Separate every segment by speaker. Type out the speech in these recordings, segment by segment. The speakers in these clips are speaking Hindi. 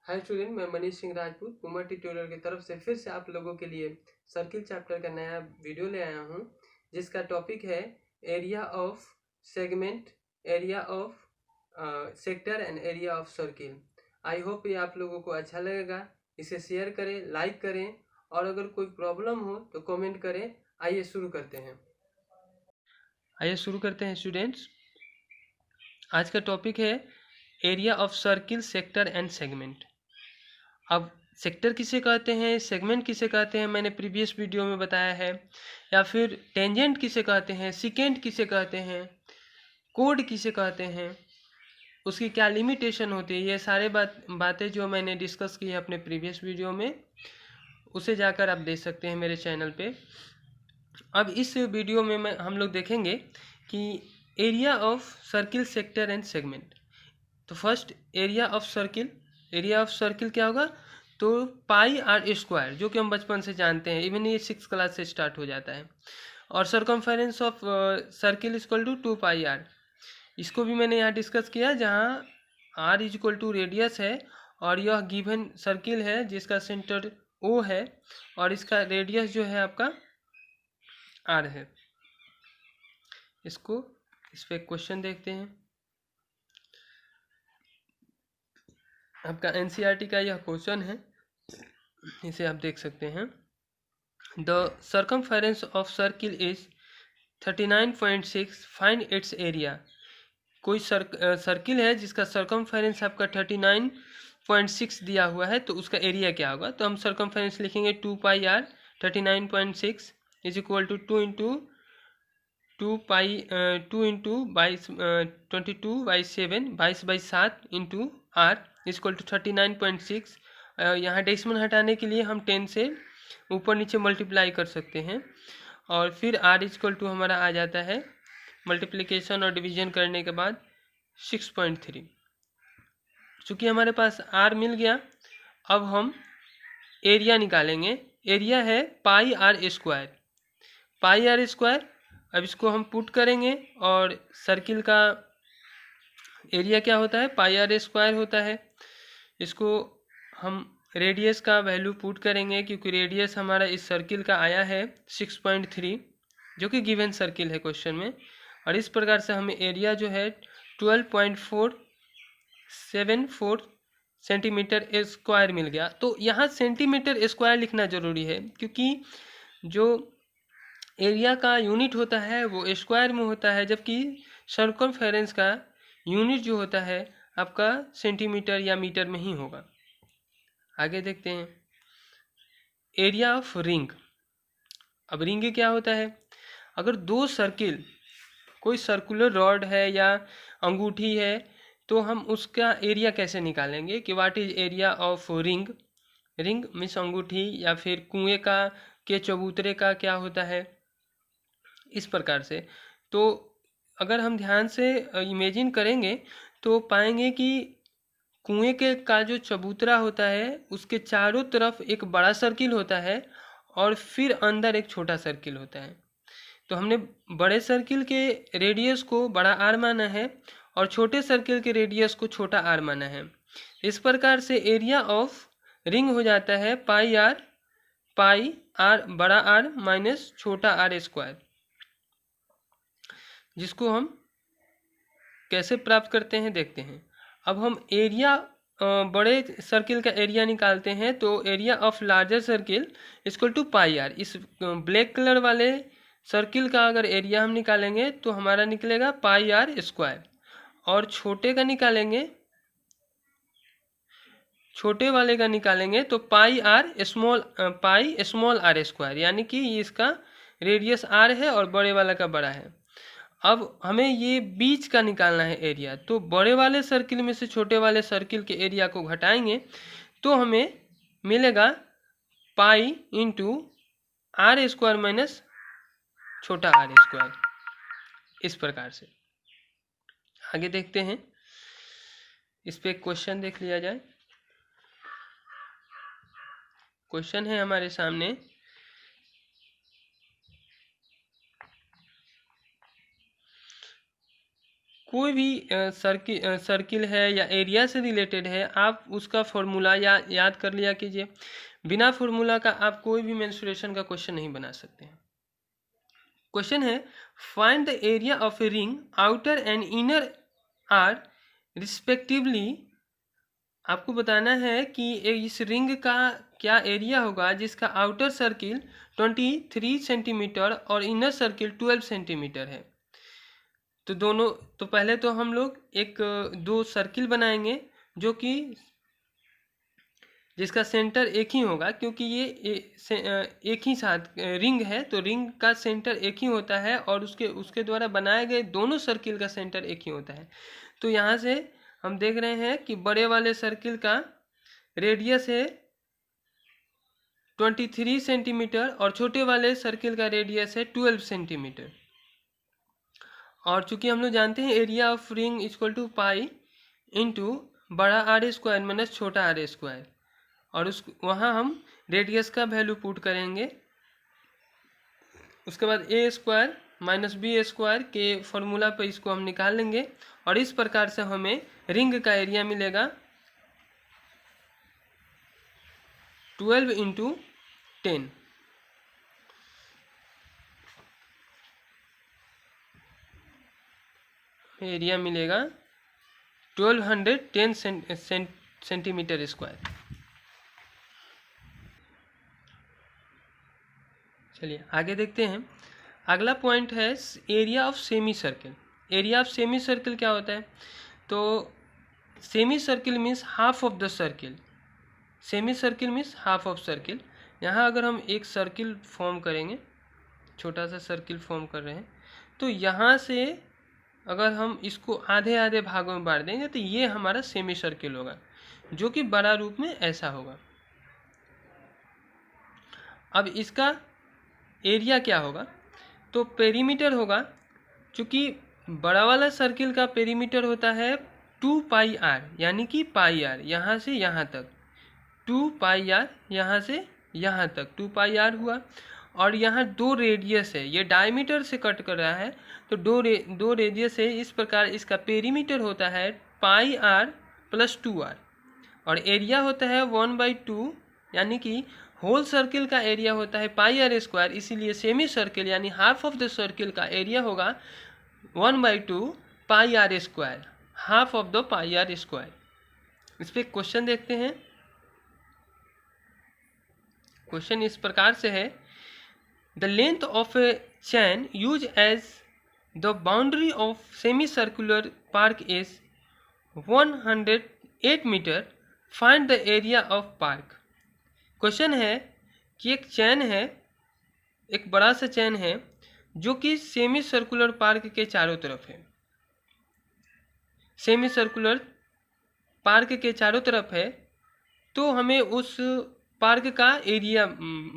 Speaker 1: हाय स्टूडेंट, मैं मनीष सिंह राजपूत पुमा ट्यूटोरियल की तरफ से फिर से आप लोगों के लिए सर्किल चैप्टर का नया वीडियो ले आया हूं, जिसका टॉपिक है area of segment, area of sector and area of circle. I hope ये आप लोगों को अच्छा लगेगा। इसे शेयर करें, लाइक करें और अगर कोई प्रॉब्लम हो तो कमेंट करें। आइए शुरू करते हैं स्टूडेंट्स। आज का टॉपिक है area of circle, sector and segment. अब सेक्टर किसे कहते हैं, सेगमेंट किसे कहते हैं, मैंने प्रीवियस वीडियो में बताया है। या फिर टेंजेंट किसे कहते हैं, सिकेंट किसे कहते हैं, कोड किसे कहते हैं, उसकी क्या लिमिटेशन होती है, ये सारे बातें जो मैंने डिस्कस की है अपने प्रीवियस वीडियो में, उसे जाकर आप देख सकते हैं मेरे चैनल पे। अब इस वीडियो में हम लोग देखेंगे कि area of circle, sector and segment. तो first area of circle. Area of circle क्या होगा, तो पाई आर स्क्वायर, जो कि हम बचपन से जानते हैं, इवन ये 6th क्लास से स्टार्ट हो जाता है। और circumference of circle equal to 2 pi r, इसको भी मैंने यहाँ डिस्कस किया, जहाँ आर इक्वल टू रेडियस है और यह गिवन सर्किल है जिसका सेंटर ओ है और इसका रेडियस जो है आपका आर है। इस पे क्वेश्चन देखते हैं। आपका एनसीईआरटी का यह क्वेश्चन है, इसे आप देख सकते हैं। The circumference of circle is 39.6, find its area. कोई सर्किल है जिसका सर्कमफेरेंस आपका 39.6 दिया हुआ है, तो उसका एरिया क्या होगा। तो हम सर्कमफेरेंस लिखेंगे 2 pi R 39.6 is equal to 2 into 22/7, 22/7 into R equal to 39.6। यहाँ डेसिमल हटाने के लिए हम 10 से ऊपर नीचे मल्टीप्लाई कर सकते हैं और फिर आर इक्वल टू हमारा आ जाता है मल्टीप्लिकेशन और डिवीजन करने के बाद 6.3। चूँकि हमारे पास आर मिल गया, अब हम एरिया निकालेंगे। एरिया है pi are square, pi are square. अब इसको हम पुट करेंगे और सर्किल का एरिया क्या होता है, पाई आर स्क्वायर होता है। इसको हम रेडियस का वैल्यू पुट करेंगे, क्योंकि रेडियस हमारा इस सर्किल का आया है 6.3, जो कि गिवन सर्किल है क्वेश्चन में। और इस प्रकार से हमें एरिया जो है 12.474 सेंटीमीटर स्क्वायर मिल गया। तो यहाँ सेंटीमीटर स्क्वायर लिखना ज़रूरी है, क्योंकि जो एरिया का यूनिट होता है वो स्क्वायर में होता है, जबकि सर्कमफेरेंस का यूनिट जो होता है आपका सेंटीमीटर या मीटर में ही होगा। आगे देखते हैं एरिया ऑफ रिंग। अब रिंग क्या होता है, अगर दो सर्किल, कोई सर्कुलर रॉड है या अंगूठी है, तो हम उसका एरिया कैसे निकालेंगे कि what is area of ring. Ring means अंगूठी, या फिर कुएं का के चबूतरे का क्या होता है, इस प्रकार से। तो अगर हम ध्यान से इमेजिन करेंगे तो पाएंगे कि कुएं के का जो चबूतरा होता है उसके चारों तरफ एक बड़ा सर्किल होता है और फिर अंदर एक छोटा सर्किल होता है। तो हमने बड़े सर्किल के रेडियस को बड़ा आर माना है और छोटे सर्किल के रेडियस को छोटा आर माना है। इस प्रकार से एरिया ऑफ रिंग हो जाता है पाई आर बड़ा आर माइनस छोटा आर स्क्वायर, जिसको हम कैसे प्राप्त करते हैं देखते हैं। अब हम एरिया बड़े सर्किल का एरिया निकालते हैं, तो area of larger circle equal to pi r. इस ब्लैक कलर वाले सर्किल का अगर एरिया हम निकालेंगे तो हमारा निकलेगा पाई आर स्क्वायर, और छोटे का निकालेंगे, छोटे वाले का निकालेंगे तो पाई स्मॉल आर स्क्वायर, यानी कि इसका रेडियस आर है और बड़े वाला का बड़ा है। अब हमें ये बीच का निकालना है एरिया, तो बड़े वाले सर्किल में से छोटे वाले सर्किल के एरिया को घटाएंगे तो हमें मिलेगा pi into r square minus छोटा आर स्क्वायर। इस प्रकार से आगे देखते हैं, इस पे क्वेश्चन देख लिया जाए। क्वेश्चन है हमारे सामने, कोई भी सर्किल है या एरिया से रिलेटेड है, आप उसका फॉर्मूला याद कर लिया कीजिए। बिना फॉर्मूला का आप कोई भी मेंसुरेशन का क्वेश्चन नहीं बना सकते हैं। क्वेश्चन है find the area of a ring outer and inner are respectively. आपको बताना है कि इस रिंग का क्या एरिया होगा जिसका आउटर सर्किल 23 सेंटीमीटर और इनर सर्किल 12 सेंटीमीटर है। तो पहले तो हम लोग दो सर्किल बनाएंगे जो कि जिसका सेंटर एक ही होगा, क्योंकि ये एक ही साथ रिंग है तो रिंग का सेंटर एक ही होता है और उसके द्वारा बनाए गए दोनों सर्किल का सेंटर एक ही होता है। तो यहाँ से हम देख रहे हैं कि बड़े वाले सर्किल का रेडियस है 23 सेंटीमीटर और छोटे वाले सर्किल का रेडियस है 12 सेंटीमीटर। और चूंकि हम लोग जानते हैं area of ring equal to pi into बड़ा आर स्क्वायर माइनस छोटा आर स्क्वायर, और वहाँ हम रेडियस का वैल्यू पुट करेंगे। उसके बाद ए स्क्वायर माइनस बी स्क्वायर के फॉर्मूला पे इसको हम निकाल लेंगे और इस प्रकार से हमें रिंग का एरिया मिलेगा 12 इंटू 10। एरिया मिलेगा 1210 सेंटीमीटर स्क्वायर। चलिए आगे देखते हैं। अगला पॉइंट है area of semi circle. Area of semi circle क्या होता है? तो semi circle means half of the circle. Semi circle means half of circle. यहाँ अगर हम एक सर्किल फॉर्म करेंगे, छोटा सा सर्किल फॉर्म कर रहे हैं, तो यहाँ से अगर हम इसको आधे आधे भागों में बांट देंगे तो ये हमारा सेमी सर्किल होगा, जो कि बड़ा रूप में ऐसा होगा। अब इसका एरिया क्या होगा? तो पेरीमीटर होगा। चूँकि बड़ा वाला सर्किल का पेरीमीटर होता है 2 पाई आर, यानी कि पाई आर यहाँ से यहाँ तक, 2 पाई आर यहाँ से यहाँ तक 2 पाई आर हुआ। और यहाँ दो रेडियस है, ये डायमीटर से कट कर रहा है तो दो रेडियस है। इस प्रकार इसका पेरीमीटर होता है पाई आर प्लस 2 आर और एरिया होता है 1/2, यानी कि होल सर्किल का एरिया होता है पाई आर स्क्वायर। इसीलिए सेमी सर्किल यानी हाफ ऑफ द सर्किल का एरिया होगा 1/2 pi are square, half of the pi are square. इस पर क्वेश्चन देखते हैं। क्वेश्चन इस प्रकार से है, the length of a chain use as the boundary of semi circular park is 108 metre, find the area of park. Question है कि एक चैन है, एक बड़ा सा चैन है जो कि सेमी सर्कुलर पार्क के चारों तरफ है। सेमी सर्कुलर पार्क के चारों तरफ है, तो हमें उस पार्क का एरिया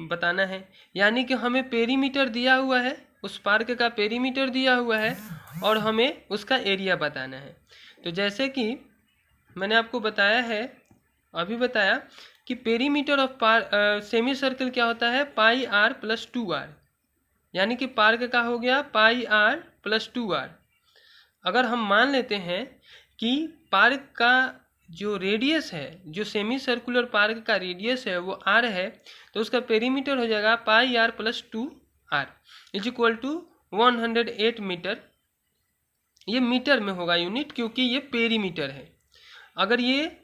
Speaker 1: बताना है, यानी कि हमें पेरीमीटर दिया हुआ है, उस पार्क का पेरीमीटर दिया हुआ है और हमें उसका एरिया बताना है। तो जैसे कि मैंने आपको बताया है, अभी बताया कि पेरीमीटर ऑफ सेमी सर्किल क्या होता है, पाई आर प्लस 2 आर, यानी कि पार्क का हो गया पाई आर प्लस 2 आर। अगर हम मान लेते हैं कि पार्क का जो रेडियस है, जो सेमी सर्कुलर पार्क का रेडियस है वो आर है, तो उसका पेरीमीटर हो जाएगा pi R plus 2 R is equal to 108 metre. ये मीटर में होगा यूनिट, क्योंकि ये पेरीमीटर है। अगर ये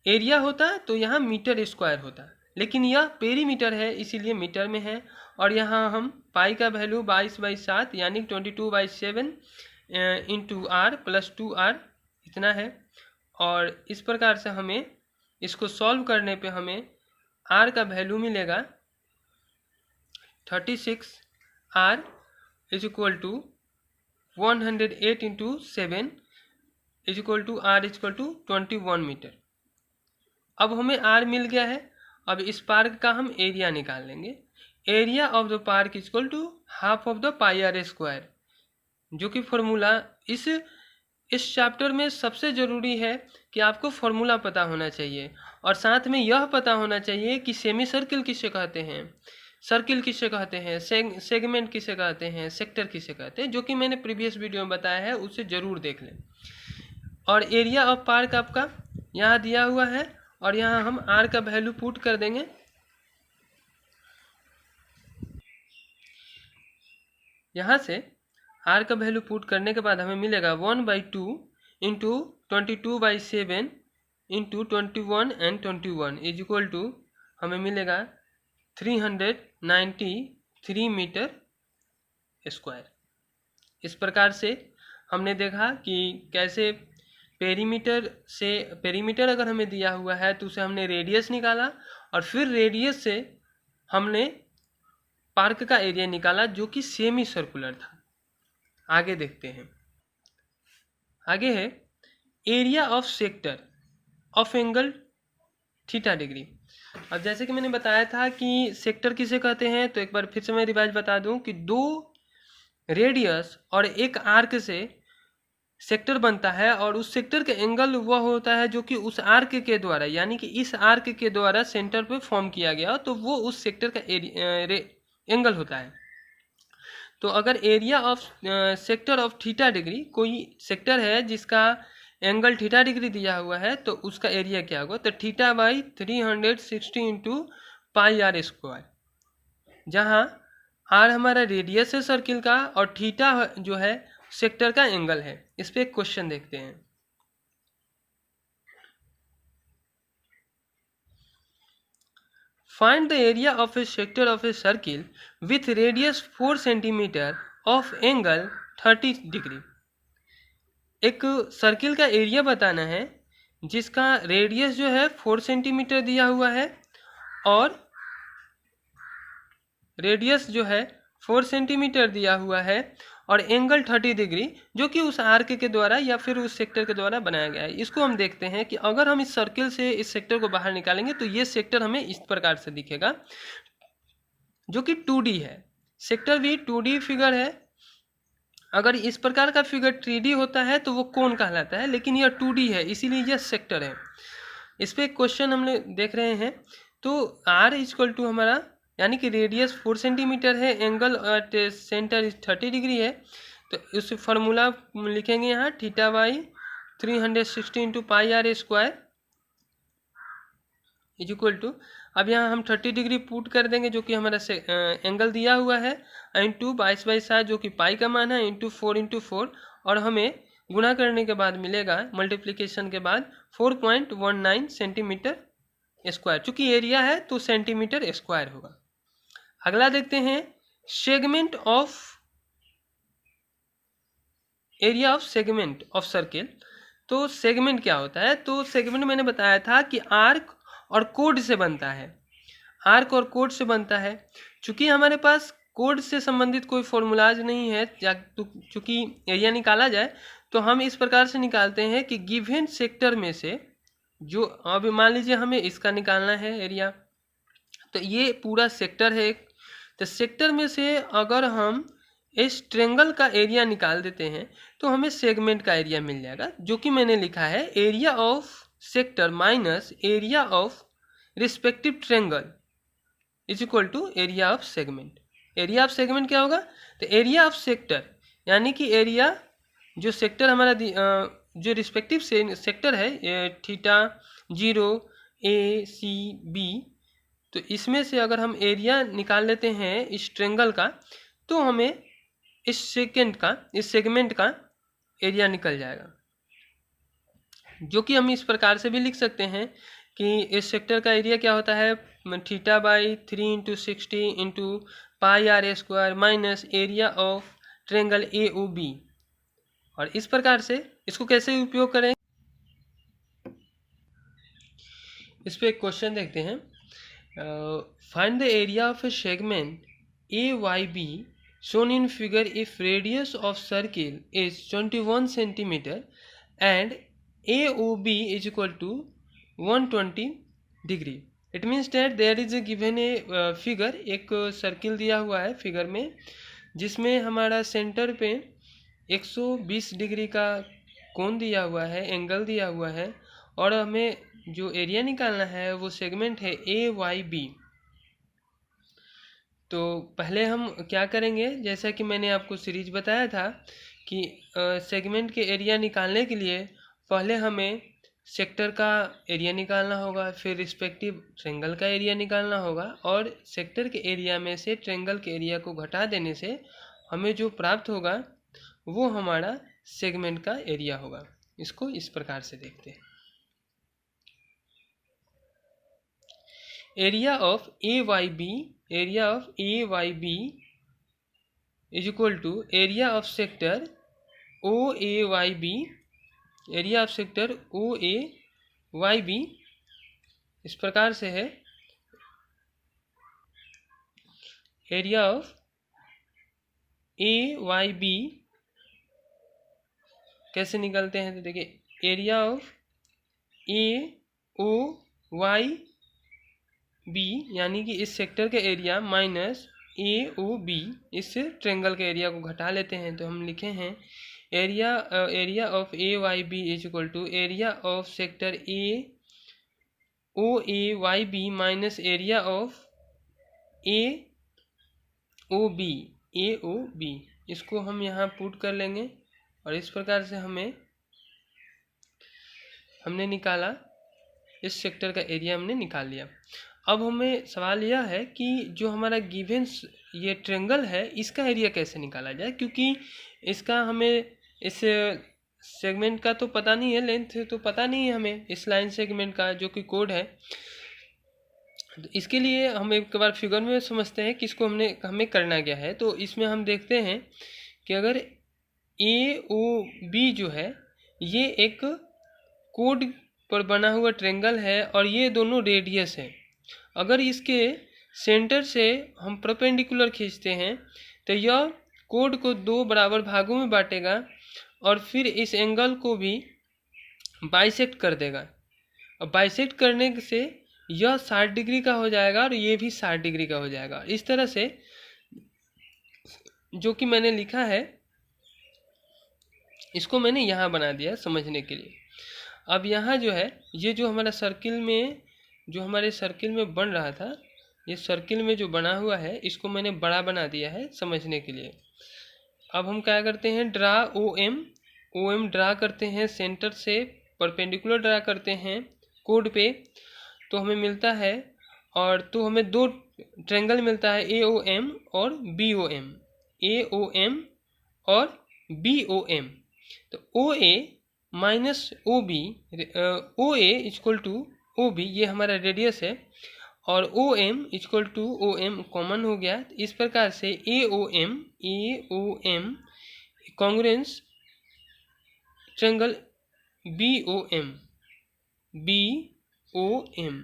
Speaker 1: एरिया होता तो यहाँ मीटर स्क्वायर होता, लेकिन यह पेरीमीटर है इसीलिए मीटर में है। और यहाँ हम पाई का वैल्यू 22/7 यानी 22/7 इंटू आर प्लस 2 आर इतना है। और इस प्रकार से हमें इसको सॉल्व करने पे हमें आर का वैल्यू मिलेगा 36 r is equal to 108 into 7 is equal to r is equal to 21 metre. अब हमें आर मिल गया है। अब इस पार्क का हम एरिया निकाल लेंगे। Area of the park is equal to half of the pi are square, जो कि फॉर्मूला इस चैप्टर में सबसे ज़रूरी है कि आपको फॉर्मूला पता होना चाहिए और साथ में यह पता होना चाहिए कि सेमी सर्किल किसे कहते हैं। सर्किल किसे कहते हैं, सेगमेंट किसे कहते हैं, सेक्टर किसे कहते हैं, जो कि मैंने प्रीवियस वीडियो में बताया है, उसे ज़रूर देख लें। और एरिया ऑफ पार्क आपका यहाँ दिया हुआ है और यहाँ हम आर का वैल्यू पुट कर देंगे। यहाँ से आर का वैल्यू पुट करने के बाद हमें मिलेगा 1/2 into 22/7 into 21 and 21 is equal to हमें मिलेगा 393 मीटर स्क्वायर। इस प्रकार से हमने देखा कि कैसे पेरीमीटर अगर हमें दिया हुआ है तो उसे हमने रेडियस निकाला और फिर रेडियस से हमने पार्क का एरिया निकाला जो कि सेमी सर्कुलर था। आगे देखते हैं। आगे है area of sector of angle theta degree. अब जैसे कि मैंने बताया था कि सेक्टर किसे कहते हैं, तो एक बार फिर से मैं रिवाइज बता दूं कि 2 रेडियस और एक आर्क से सेक्टर बनता है और उस सेक्टर का एंगल वह होता है जो कि उस आर्क के द्वारा, यानी कि इस आर्क के द्वारा सेंटर पे फॉर्म किया गया, तो वो उस सेक्टर का एंगल होता है। तो अगर area of sector of theta degree, कोई सेक्टर है जिसका एंगल थीटा डिग्री दिया हुआ है, तो उसका एरिया क्या होगा, तो theta by 360 into pi are square, जहाँ आर हमारा रेडियस है सर्किल का और थीटा जो है सेक्टर का एंगल है। इस पे एक क्वेश्चन देखते हैं। Find the area of A sector of a circle with radius 4 centimetre of angle 30 degree. एक सर्किल का एरिया बताना है जिसका रेडियस जो है 4 सेंटीमीटर दिया हुआ है और रेडियस जो है 4 सेंटीमीटर दिया हुआ है और एंगल 30 डिग्री जो कि उस आर्क के द्वारा या फिर उस सेक्टर के द्वारा बनाया गया है। इसको हम देखते हैं कि अगर हम इस सर्किल से इस सेक्टर को बाहर निकालेंगे तो ये सेक्टर हमें इस प्रकार से दिखेगा जो कि 2D है। सेक्टर भी 2D फिगर है। अगर इस प्रकार का फिगर 3D होता है तो वो कोण कहलाता है, लेकिन यह 2D है इसीलिए यह सेक्टर है। इस पर क्वेश्चन हम देख रहे हैं। तो R इक्वल टू हमारा यानी कि रेडियस 4 सेंटीमीटर है, एंगल एट सेंटर 30 डिग्री है, तो उस फार्मूला लिखेंगे यहाँ theta by 360 into pi are square is equal to, अब यहाँ हम 30 डिग्री पुट कर देंगे जो कि हमारा एंगल दिया हुआ है, इंटू 22/7 जो कि पाई का मान है, इंटू 4 और हमें गुणा करने के बाद मिलेगा मल्टीप्लिकेशन के बाद 4.19 सेंटीमीटर स्क्वायर। चूंकि एरिया है तो सेंटीमीटर स्क्वायर होगा। अगला देखते हैं segment of area of segment of circle. तो सेगमेंट क्या होता है, तो सेगमेंट मैंने बताया था कि आर्क और कोड से बनता है, आर्क और कोड से बनता है। चूंकि हमारे पास कोड से संबंधित कोई फॉर्मूलाज नहीं है, चूंकि एरिया निकाला जाए तो हम इस प्रकार से निकालते हैं कि गिवन सेक्टर में से जो, अब मान लीजिए हमें इसका निकालना है एरिया, तो ये पूरा सेक्टर है एक, तो सेक्टर में से अगर हम इस ट्रेंगल का एरिया निकाल देते हैं तो हमें सेगमेंट का एरिया मिल जाएगा, जो कि मैंने लिखा है area of sector minus area of respective triangle is equal to area of segment. Area of segment क्या होगा, तो एरिया ऑफ सेक्टर यानी कि एरिया जो सेक्टर हमारा जो रिस्पेक्टिव सेक्टर है थीटा 0 A C B, तो इसमें से अगर हम एरिया निकाल लेते हैं इस ट्रेंगल का तो हमें इस सेगमेंट का एरिया निकल जाएगा, जो कि हम इस प्रकार से भी लिख सकते हैं कि इस सेक्टर का एरिया क्या होता है theta by 3 into 60 into pi are square minus area of triangle AOB। और इस प्रकार से इसको कैसे उपयोग करें, इस पे एक क्वेश्चन देखते हैं। Find the area of A segment AYB shown in figure if radius of circle is 21 centimeter and AOB is equal to 120 degree. It means that there is a given a figure, एक सर्किल दिया हुआ है फिगर में जिसमें हमारा सेंटर पे 120 डिग्री का कोण दिया हुआ है, एंगल दिया हुआ है, और हमें जो एरिया निकालना है वो सेगमेंट है AYB। तो पहले हम क्या करेंगे, जैसा कि मैंने आपको सीरीज बताया था कि सेगमेंट के एरिया निकालने के लिए पहले हमें सेक्टर का एरिया निकालना होगा, फिर रिस्पेक्टिव ट्रेंगल का एरिया निकालना होगा, और सेक्टर के एरिया में से ट्रेंगल के एरिया को घटा देने से हमें जो प्राप्त होगा वो हमारा सेगमेंट का एरिया होगा। इसको इस प्रकार से देखते हैं। Area of A Y B is equal to area of sector O A Y B, area of sector O A Y B इस प्रकार से है। Area of A Y B कैसे निकालते हैं, तो देखिए area of A O Y B यानी कि इस सेक्टर का area minus A O B, इस ट्रेंगल के एरिया को घटा लेते हैं तो हम लिखे हैं area of A Y B is equal to area of sector A O A Y B minus area of A O B. इसको हम यहाँ पुट कर लेंगे और इस प्रकार से हमने निकाला, इस सेक्टर का एरिया हमने निकाल लिया। अब हमें सवाल यह है कि जो हमारा गिवन ये ट्रेंगल है इसका एरिया कैसे निकाला जाए, क्योंकि इसका हमें इस सेगमेंट का तो पता नहीं है, लेंथ तो पता नहीं है हमें इस लाइन सेगमेंट का जो कि कोड है। तो इसके लिए हम एक बार फिगर में समझते हैं कि इसको हमें करना क्या है। तो इसमें हम देखते हैं कि अगर ए ओ बी जो है ये एक कोड पर बना हुआ ट्रेंगल है और ये दोनों रेडियस है, अगर इसके सेंटर से हम परपेंडिकुलर खींचते हैं तो यह कोड को दो बराबर भागों में बांटेगा और फिर इस एंगल को भी बाइसेक्ट कर देगा, और बाइसेक्ट करने से यह 60 डिग्री का हो जाएगा और ये भी 60 डिग्री का हो जाएगा। इस तरह से जो कि मैंने लिखा है इसको मैंने यहाँ बना दिया समझने के लिए। अब यहाँ जो है ये जो हमारा हमारे सर्किल में बन रहा था, ये सर्किल में जो बना हुआ है इसको मैंने बड़ा बना दिया है समझने के लिए। अब हम क्या करते हैं, ड्रा ओ एम ड्रा करते हैं, सेंटर से परपेंडिकुलर ड्रा करते हैं कोड पे, तो हमें मिलता है, और तो हमें दो ट्रेंगल मिलता है ए ओ एम और B O M, A O M और बी ओ एम। तो O A minus O B, O A equal to O B ये हमारा रेडियस है, और O M equal to O M common हो गया। इस प्रकार से A O M congruence triangle B O M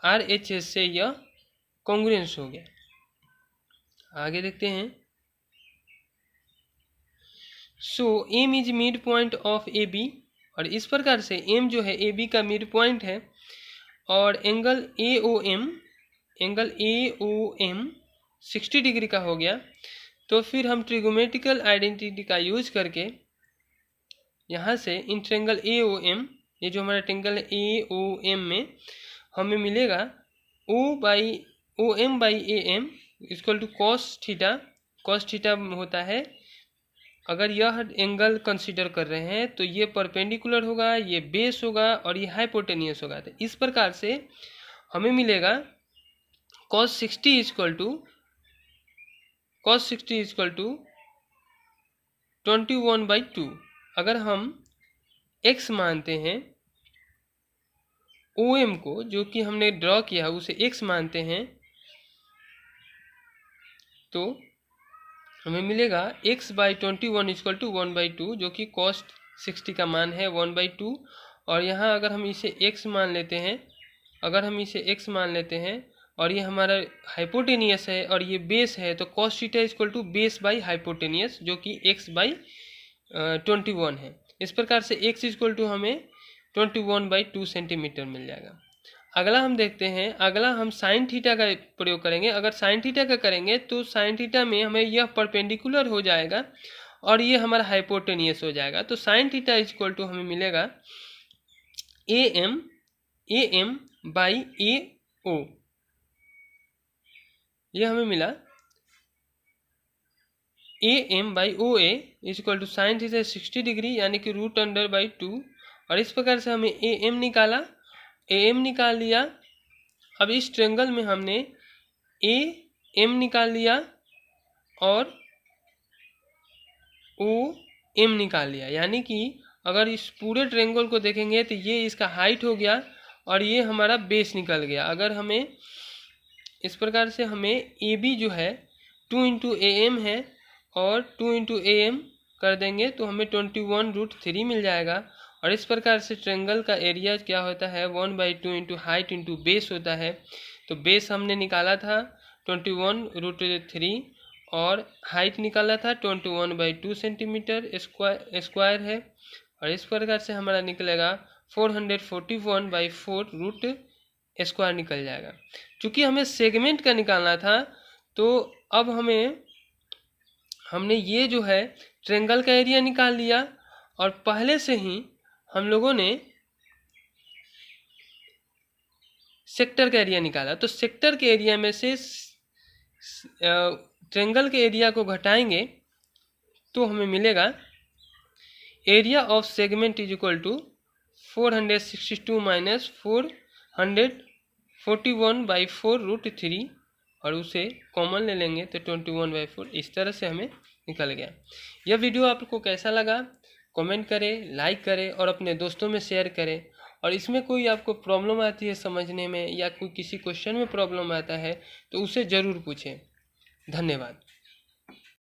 Speaker 1: R H S से यह कॉन्ग्रुएंस हो गया। आगे देखते हैं। So M is mid point of A B, और इस प्रकार से एम जो है ए बी का मिड पॉइंट है, और angle A O M 60 degree का हो गया। तो फिर हम ट्रिगोमेट्रिकल आइडेंटिटी का यूज करके यहाँ से in triangle A O M, ये जो हमारा ट्रेंगल ए ओ एम में हमें मिलेगा O M by A M equal to cos theta होता है। अगर यह एंगल कंसीडर कर रहे हैं तो ये परपेंडिकुलर होगा, ये बेस होगा और ये हाइपोटेनियस होगा। तो इस प्रकार से हमें मिलेगा cos 60 इक्वल टू 21/2। अगर हम x मानते हैं ओ एम को, जो कि हमने ड्रॉ किया उसे x मानते हैं, तो हमें मिलेगा x/21 इक्वल टू 1/2, जो कि cos 60 का मान है 1/2। और यहाँ अगर हम इसे x मान लेते हैं, और ये हमारा हाइपोटेनियस है और ये बेस है, तो cos theta equal to base by hypotenuse, जो कि x/21 है। इस प्रकार से x इक्वल टू हमें 21/2 सेंटीमीटर मिल जाएगा। अगला हम देखते हैं, अगला हम साइन थीटा का प्रयोग करेंगे। अगर साइन थीटा का करेंगे तो साइन थीटा में हमें यह परपेंडिकुलर हो जाएगा और ये हमारा हाइपोटेनियस हो जाएगा। तो साइन थीटा इक्वल टू हमें मिलेगा ए एम बाई ए ओ, ये हमें मिला AM/OA is equal to sine theta 60 degree यानी कि √अंडर/2। और इस प्रकार से हमें AM निकाला, AM निकाल लिया। अब इस ट्रायंगल में हमने AM निकाल लिया और OM निकाल लिया, यानी कि अगर इस पूरे ट्रायंगल को देखेंगे तो ये इसका हाइट हो गया और ये हमारा बेस निकल गया। अगर हमें इस प्रकार से हमें AB जो है 2 × AM है और 2 × AM कर देंगे तो हमें 21√3 मिल जाएगा। और इस प्रकार से ट्रायंगल का एरिया क्या होता है 1/2 × हाइट × बेस होता है। तो बेस हमने निकाला था 21√3 और हाइट निकाला था 21/2 सेंटीमीटर स्क्वायर है। और इस प्रकार से हमारा निकलेगा 441/4 रूट स्क्वायर निकल जाएगा। चूँकि हमें सेगमेंट का निकालना था तो अब हमने ये जो है ट्रायंगल का एरिया निकाल लिया और पहले से ही हम लोगों ने सेक्टर का एरिया निकाला। तो सेक्टर के एरिया में से ट्रायंगल के एरिया को घटाएंगे तो हमें मिलेगा area of segment is equal to 462 minus 441/4√3 और उसे कॉमन ले लेंगे तो 21/4। इस तरह से हमें निकल गया। यह वीडियो आपको कैसा लगा कमेंट करें, लाइक करें और अपने दोस्तों में शेयर करें। और इसमें कोई आपको प्रॉब्लम आती है समझने में या कोई किसी क्वेश्चन में प्रॉब्लम आता है तो उसे ज़रूर पूछें। धन्यवाद।